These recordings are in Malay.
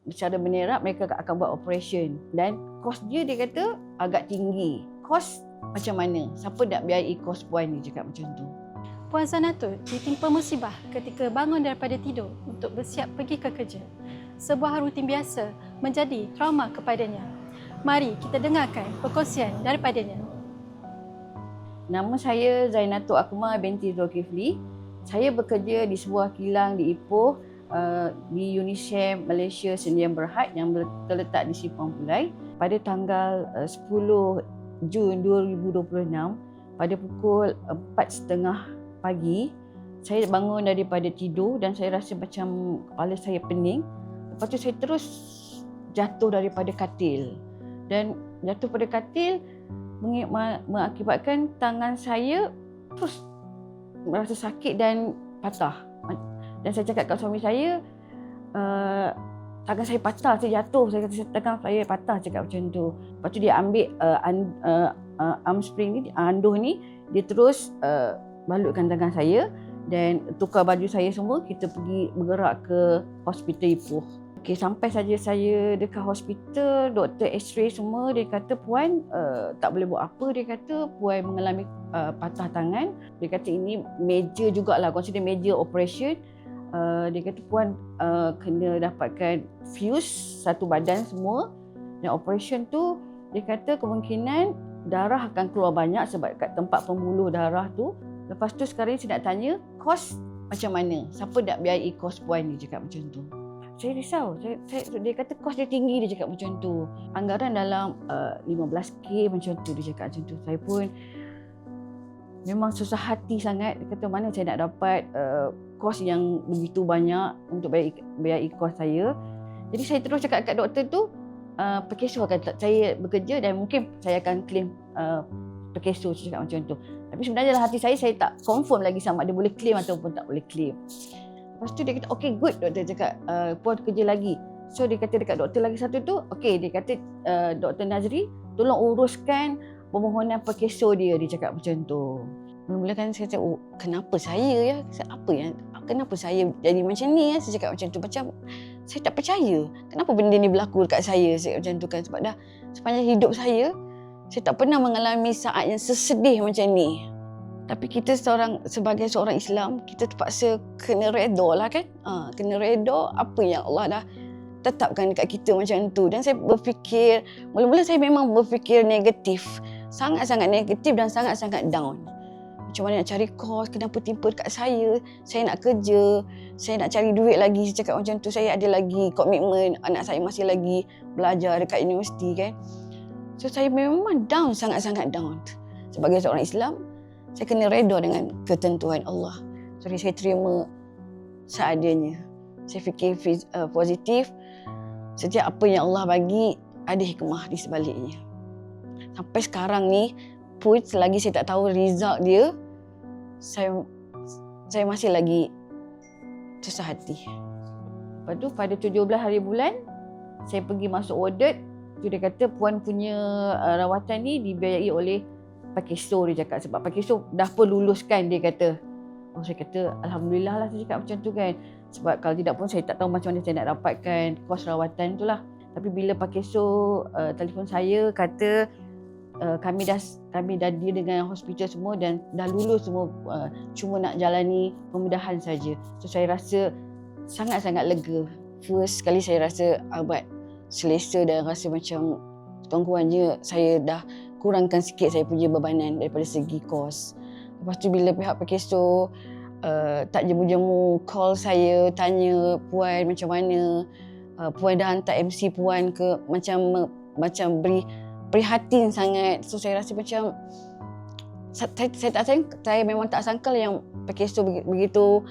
secara bernerap mereka akan buat operation. Dan kos dia kata agak tinggi. Kos macam mana? Siapa nak biayai kos puan ni, cakap macam tu. Puan Zanatul ditimpa musibah ketika bangun daripada tidur untuk bersiap pergi ke kerja. Sebuah rutin biasa menjadi trauma kepadanya. Mari kita dengarkan perkongsian daripadanya. Nama saya Zainatul Akmal binti Zulkifli. Saya bekerja di sebuah kilang di Ipoh, di Unisem Malaysia Sdn Bhd yang terletak di Simpang Pulai. Pada tanggal 10 Jun 2026 pada pukul 4.30 pagi, saya bangun daripada tidur dan saya rasa macam kepala saya pening. Lepas tu saya terus jatuh daripada katil. Dan jatuh pada katil mengakibatkan tangan saya terus merasa sakit dan patah. Dan saya cakap kat suami saya, tangan saya patah, saya jatuh. Saya kata tangan saya patah, cakap macam tu. Lepas tu dia ambil arm spring ni, anduh ni, dia terus balutkan tangan saya dan tukar baju saya semua. Kita pergi bergerak ke hospital Ipoh. Okay, sampai saja saya dekat hospital, doktor x-ray semua, dia kata puan tak boleh buat apa. Dia kata puan mengalami patah tangan. Dia kata ini major jugalah, consider major operation. Dia kata puan kena dapatkan fuse satu badan semua. Dan operation tu dia kata kemungkinan darah akan keluar banyak sebab kat tempat pembuluh darah tu. Lepas tu sekarang saya nak tanya, kos macam mana? Siapa nak biayai kos puan ni, cakap macam tu. Saya risau. Dia kata kos dia tinggi, dia cakap macam tu. Anggaran dalam 15k macam tu, dia cakap macam tu. Saya pun memang susah hati sangat. Dia kata mana saya nak dapat kos yang begitu banyak untuk biayai kos saya. Jadi saya terus cakap kat doktor tu, perkeso akan saya bekerja dan mungkin saya akan claim perkeso, cakap macam tu. Tapi sebenarnya dalam hati saya tak confirm lagi sama ada boleh claim ataupun tak boleh claim. Lepas tu dia kata, okay good, doktor cakap, puan kerja lagi. So dia kata dekat doktor lagi satu tu, okay, dia kata Dr. Nazri tolong uruskan permohonan perkeso dia cakap macam tu. Mula-mula kan saya cakap, oh, kenapa saya ya? Kenapa saya jadi macam ni ya? Saya cakap macam tu, macam saya tak percaya. Kenapa benda ni berlaku dekat saya? Saya cakap macam tu kan, sebab dah sepanjang hidup saya tak pernah mengalami saat yang sesedih macam ni. Tapi kita sebagai seorang Islam, kita terpaksa kena redha lah kan. Kena redha apa yang Allah dah tetapkan dekat kita macam tu. Dan saya berfikir, mula-mula saya memang berfikir negatif. Sangat-sangat negatif dan sangat-sangat down. Macam mana nak cari kos, kenapa timpa dekat saya nak kerja, saya nak cari duit lagi. Saya cakap macam tu, saya ada lagi komitmen, anak saya masih lagi belajar dekat universiti kan. So saya memang down, sangat-sangat down. Sebagai seorang Islam, saya kena redha dengan ketentuan Allah. Jadi saya terima seadanya. Saya fikir positif. Setiap apa yang Allah bagi, ada hikmah di sebaliknya. Sampai sekarang ni pun selagi saya tak tahu result dia, saya masih lagi susah hati. Lepas tu pada 17 hari bulan, saya pergi masuk audit. Dia kata puan punya rawatan ni dibiayai oleh Pakeso, dia cakap. Sebab Pakeso dah pun luluskan, dia kata. Oh, saya kata alhamdulillah lah, saya cakap macam tu kan. Sebab kalau tidak pun saya tak tahu macam mana saya nak dapatkan kos rawatan tu lah. Tapi bila Pakeso telefon saya kata kami dah deal dengan hospital semua dan dah lulus semua, cuma nak jalani pembedahan saja. So saya rasa sangat-sangat lega. First sekali saya rasa selesa dan rasa macam tuan-tuannya saya dah kurangkan sikit saya punya bebanan daripada segi kos. Lepas tu bila pihak Pakeso tak jemu-jemu call saya, tanya puan macam mana, puan dah hantar MC puan ke, macam beri prihatin sangat. So saya rasa macam saya memang tak sangka yang Pakeso begitu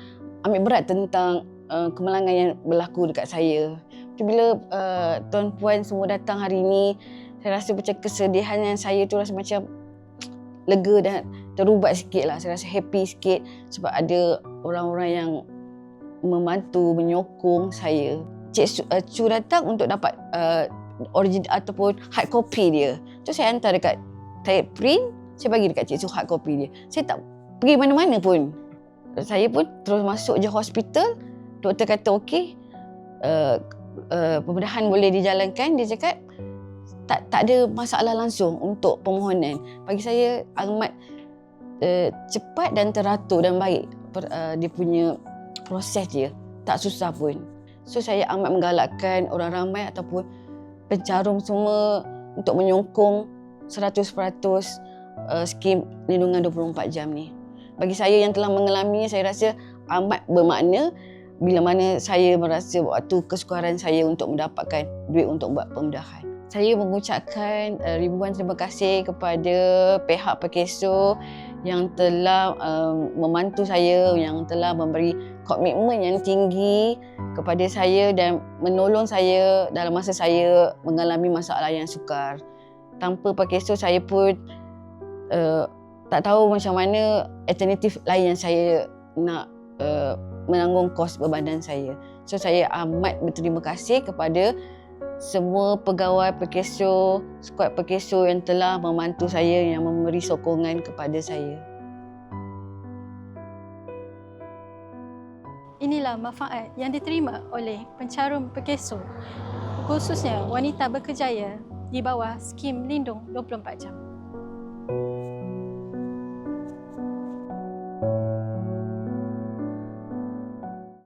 ambil berat tentang kemalangan yang berlaku dekat saya. Bila tuan-puan semua datang hari ini, saya rasa macam kesedihan yang saya tu rasa macam lega dan terubat sikit lah. Saya rasa happy sikit sebab ada orang-orang yang membantu, menyokong saya. Cik Chu datang untuk dapat original ataupun hard copy dia. So saya hantar dekat, saya print, saya bagi dekat Cik Chu hard copy dia. Saya tak pergi mana-mana pun. Saya pun terus masuk je hospital. Doktor kata okey, pembedahan boleh dijalankan, dia cakap tak ada masalah langsung untuk permohonan. Bagi saya amat cepat dan teratur dan baik dia punya proses dia, tak susah pun. So saya amat menggalakkan orang ramai ataupun pencarum semua untuk menyokong 100% skim lindungan 24 jam ni. Bagi saya yang telah mengalami, saya rasa amat bermakna bila mana saya merasa waktu kesukaran saya untuk mendapatkan duit untuk buat pembedahan. Saya mengucapkan ribuan terima kasih kepada pihak Perkeso yang telah membantu saya, yang telah memberi komitmen yang tinggi kepada saya dan menolong saya dalam masa saya mengalami masalah yang sukar. Tanpa Perkeso saya pun tak tahu macam mana alternatif lain yang saya nak menanggung kos berbadan saya. So saya amat berterima kasih kepada semua pegawai Perkeso, skuad Perkeso yang telah membantu saya, yang memberi sokongan kepada saya. Inilah manfaat yang diterima oleh pencarum Perkeso, khususnya wanita berkerjaya di bawah skim Lindung 24 Jam.